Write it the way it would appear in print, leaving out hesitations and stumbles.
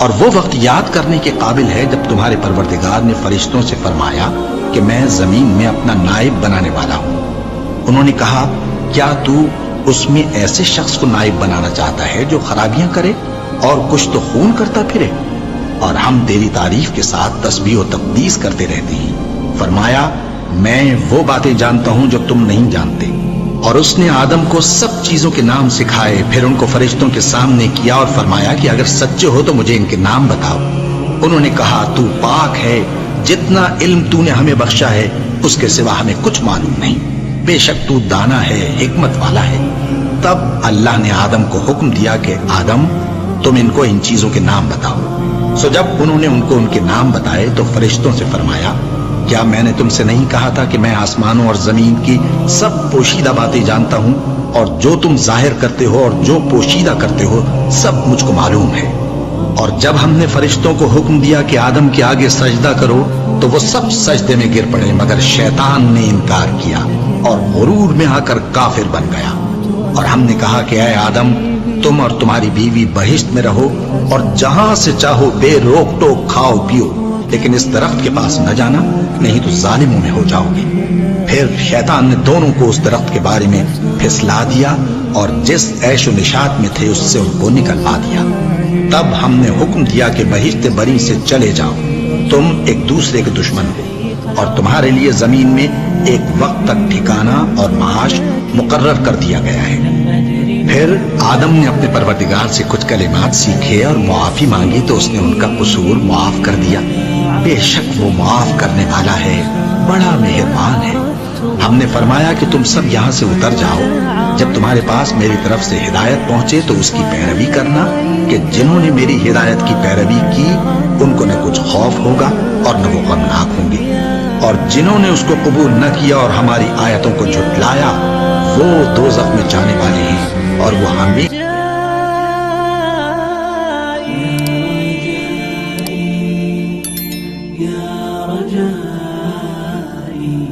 اور وہ وقت یاد کرنے کے قابل ہے جب تمہارے پروردگار نے فرشتوں سے فرمایا کہ میں زمین میں اپنا نائب بنانے والا ہوں۔ انہوں نے کہا کیا تو اس میں ایسے شخص کو نائب بنانا چاہتا ہے جو خرابیاں کرے اور کچھ تو خون کرتا پھرے؟ اور ہم تیری تعریف کے ساتھ تسبیح و تقدیس کرتے رہتے ہیں۔ فرمایا میں وہ باتیں جانتا ہوں جو تم نہیں جانتے۔ اور اس نے آدم کو سب چیزوں کے نام سکھائے، پھر ان کو فرشتوں کے سامنے کیا اور فرمایا کہ اگر سچے ہو تو مجھے ان کے نام بتاؤ۔ انہوں نے کہا تو پاک ہے، جتنا علم تو نے ہمیں بخشا ہے اس کے سوا ہمیں کچھ معلوم نہیں، بے شک تو دانا ہے، حکمت والا ہے۔ تب اللہ نے آدم کو حکم دیا کہ آدم تم ان کو ان چیزوں کے نام بتاؤ۔ سو جب انہوں نے ان کو ان کے نام بتائے تو فرشتوں سے فرمایا کیا میں نے تم سے نہیں کہا تھا کہ میں آسمانوں اور زمین کی سب پوشیدہ باتیں جانتا ہوں، اور جو تم ظاہر کرتے ہو اور جو پوشیدہ کرتے ہو سب مجھ کو معلوم ہے۔ اور جب ہم نے فرشتوں کو حکم دیا کہ آدم کے آگے سجدہ کرو تو وہ سب سجدے میں گر پڑے مگر شیطان نے انکار کیا اور غرور میں آ کر کافر بن گیا۔ اور ہم نے کہا کہ اے آدم تم اور تمہاری بیوی بہشت میں رہو اور جہاں سے چاہو بے روک ٹوک کھاؤ پیو، لیکن اس درخت کے پاس نہ جانا نہیں تو ظالموں میں ہو جاؤ گے۔ پھر شیطان نے دونوں کو اس درخت کے بارے میں پھسلا دیا اور جس عیش و نشاط میں تھے اس سے ان کو نکلوا دیا۔ تب ہم نے حکم دیا کہ بہشت بری سے چلے جاؤ، تم ایک دوسرے کے دشمن ہو، اور تمہارے لیے زمین میں ایک وقت تک ٹھکانہ اور معاش مقرر کر دیا گیا ہے۔ پھر آدم نے اپنے پروردگار سے کچھ کلمات سیکھے اور معافی مانگی تو اس نے ان کا قصور معاف کر دیا۔ بے شک وہ معاف کرنے والا ہے، بڑا مہربان ہے۔ ہم نے فرمایا کہ تم سب یہاں سے اتر جاؤ، جب تمہارے پاس میری طرف سے ہدایت پہنچے تو اس کی پیروی کرنا کہ جنہوں نے میری ہدایت کی پیروی کی ان کو نہ کچھ خوف ہوگا اور نہ وہ غمناک ہوں گے، اور جنہوں نے اس کو قبول نہ کیا اور ہماری آیتوں کو جھٹلایا وہ دوزخ میں جانے والے ہیں اور وہ ہمیں